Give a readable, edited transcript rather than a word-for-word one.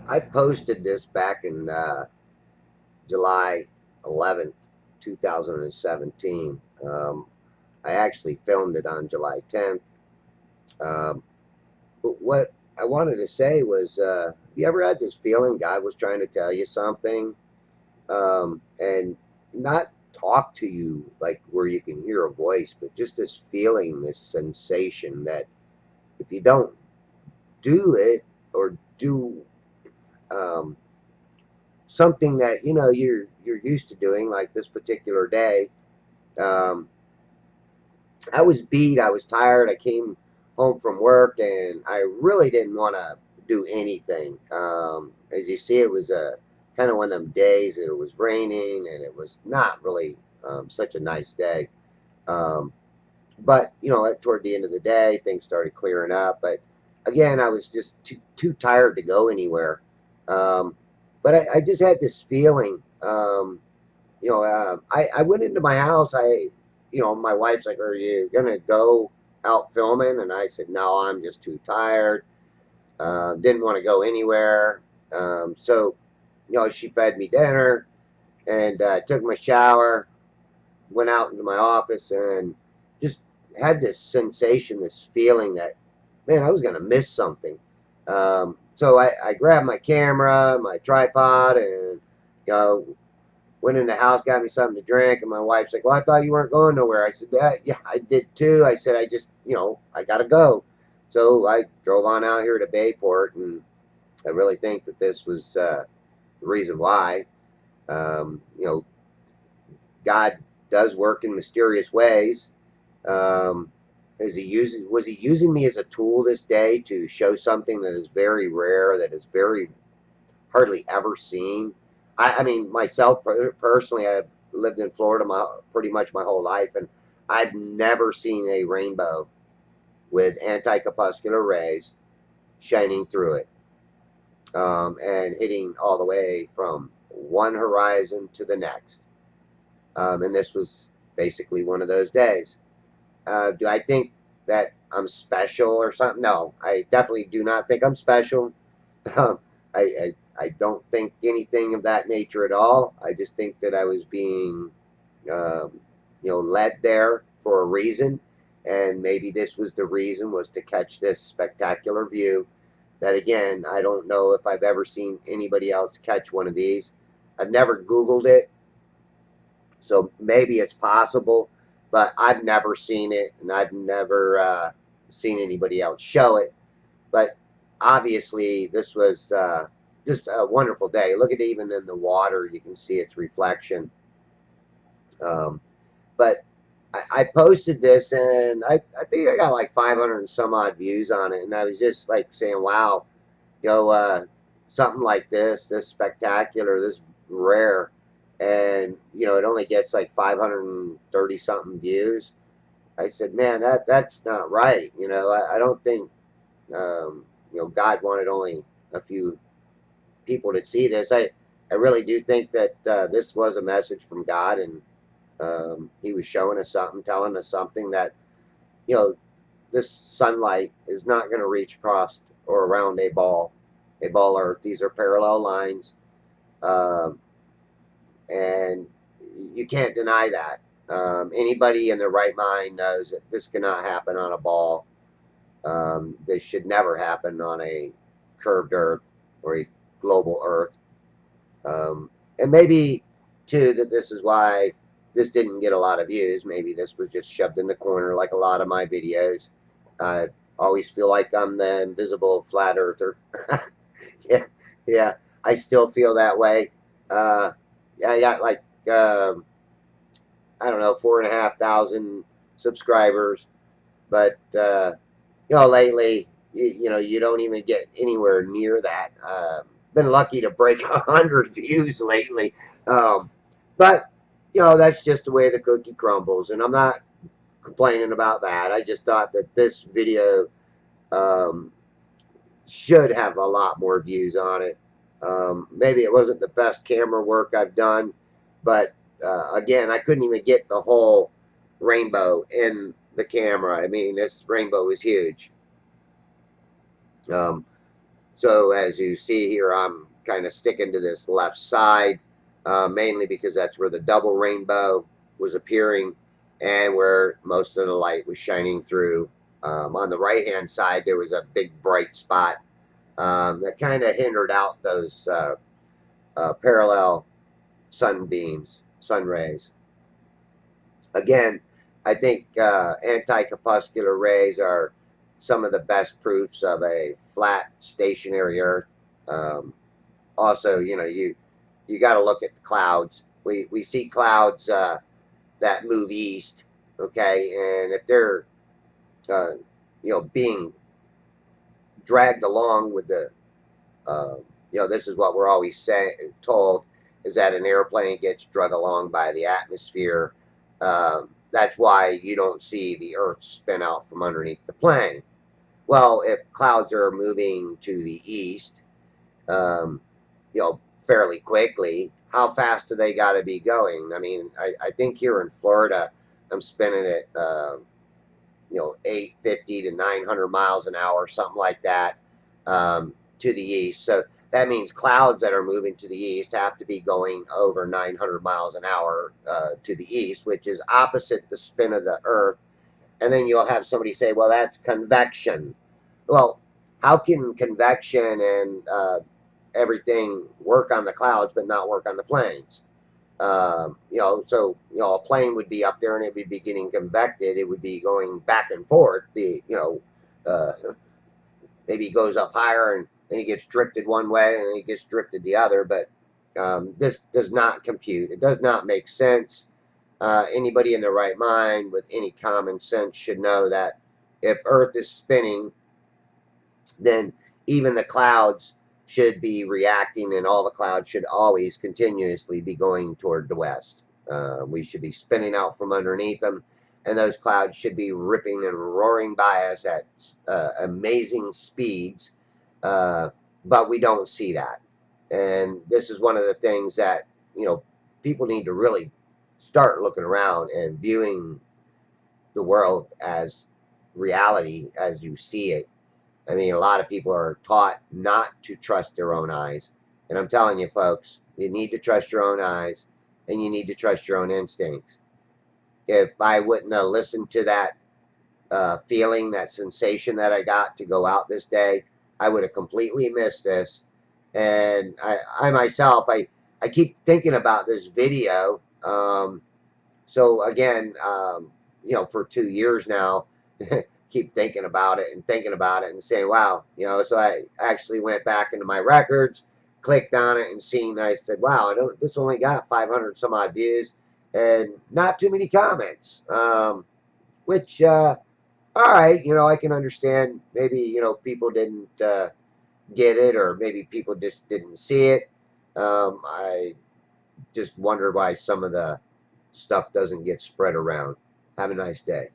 I posted this back in July 11th, 2017. I actually filmed it on July 10th. Um, but what I wanted to say was, have you ever had this feeling God was trying to tell you something, and not talk to you like where you can hear a voice, but just this feeling, this sensation that if you don't do it or do um, something that you're used to doing, like this particular day. Um, I was beat. I was tired. I came home from work, and I really didn't want to do anything. As you see, it was a kind of one of them days that it was raining, and it was not really such a nice day. Um, but toward the end of the day, things started clearing up. But again, I was just too tired to go anywhere. Um, but I just had this feeling. I went into my house. My wife's like, "Are you gonna go out filming?" And I said, "No, I'm just too tired. Didn't want to go anywhere." So, she fed me dinner and took my shower, went out into my office, and just had this sensation, this feeling that, man, I was gonna miss something. So I grabbed my camera, my tripod, and you know went in the house, got me something to drink, and my wife's like, "Well, I thought you weren't going nowhere." I said, "Yeah, I did too." I said, "I just, I gotta go." So I drove on out here to Bayport, and I really think that this was the reason why. Um, you know, God does work in mysterious ways. Um, was he using me as a tool this day to show something that is very rare, that is very hardly ever seen? I mean, myself personally, I've lived in Florida pretty much my whole life, and I've never seen a rainbow with anti-corpuscular rays shining through it, and hitting all the way from one horizon to the next. And this was basically one of those days. Do I think that I'm special or something? No, I definitely do not think I'm special. Um, I don't think anything of that nature at all. I just think that I was being, led there for a reason, and maybe this was the reason, was to catch this spectacular view. That again, I don't know if I've ever seen anybody else catch one of these. I've never Googled it, so maybe it's possible, but I've never seen it, and I've never seen anybody else show it. But obviously, this was just a wonderful day. Look at it, even in the water, you can see its reflection. Um, but I posted this, and I think I got like 500 and some odd views on it, and I was just like saying, "Wow, you know, uh, something like this spectacular, this rare, and it only gets like 530 something views." I said, "Man, that's not right." I don't think God wanted only a few people to see this. I really do think that this was a message from God, and He was showing us something, telling us something that you know this sunlight is not going to reach across or around a ball Earth. These are parallel lines, um, and you can't deny that. Anybody in their right mind knows that this cannot happen on a ball. This should never happen on a curved Earth or a global Earth. And maybe, too, that this is why this didn't get a lot of views. Maybe this was just shoved in the corner like a lot of my videos. I always feel like I'm the invisible flat earther. Yeah, yeah, I still feel that way. Uh, yeah, I got like, I don't know, 4,500 subscribers, but lately, you don't even get anywhere near that. Been lucky to break 100 views lately, um, but that's just the way the cookie crumbles, and I'm not complaining about that. I just thought that this video um, should have a lot more views on it. Maybe it wasn't the best camera work I've done, but again, I couldn't even get the whole rainbow in the camera. I mean, this rainbow is huge. Um, So as you see here, I'm kind of sticking to this left side, mainly because that's where the double rainbow was appearing and where most of the light was shining through. On the right hand side, there was a big bright spot that kind of hindered out those parallel sunbeams, sun rays. Again, I think anti-corpuscular rays are some of the best proofs of a flat, stationary Earth. Um, Also, you got to look at the clouds. We see clouds that move east, okay, and if they're uh, being dragged along with the uh, this is what we're always told is that an airplane gets drug along by the atmosphere. That's why you don't see the Earth spin out from underneath the plane. Well, if clouds are moving to the east, fairly quickly, how fast do they got to be going? I mean, I think here in Florida, I'm spinning it, 850 to 900 miles an hour, something like that, to the east. So that means clouds that are moving to the east have to be going over 900 miles an hour to the east, which is opposite the spin of the Earth. And then you'll have somebody say, well, that's convection. Well, how can convection and everything work on the clouds but not work on the planes? A plane would be up there and it would be getting convected. It would be going back and forth. Uh, Maybe it goes up higher and then it gets drifted one way and then it gets drifted the other. But this does not compute. It does not make sense. Anybody in their right mind with any common sense should know that if Earth is spinning, then even the clouds should be reacting, and all the clouds should always continuously be going toward the west. We should be spinning out from underneath them, and those clouds should be ripping and roaring by us at amazing speeds, uh, but we don't see that. And this is one of the things that, people need to really start looking around and viewing the world as reality as you see it. I mean, a lot of people are taught not to trust their own eyes. And I'm telling you, folks, you need to trust your own eyes and you need to trust your own instincts. If I wouldn't have listened to that feeling, that sensation that I got to go out this day, I would have completely missed this. And I myself, I keep thinking about this video. So again, for 2 years now, keep thinking about it and thinking about it and saying, wow, so I actually went back into my records, clicked on it and seen, I said, wow, this only got 500 some odd views and not too many comments, which, all right, I can understand maybe, people didn't get it or maybe people just didn't see it. I just wonder why some of the stuff doesn't get spread around. Have a nice day.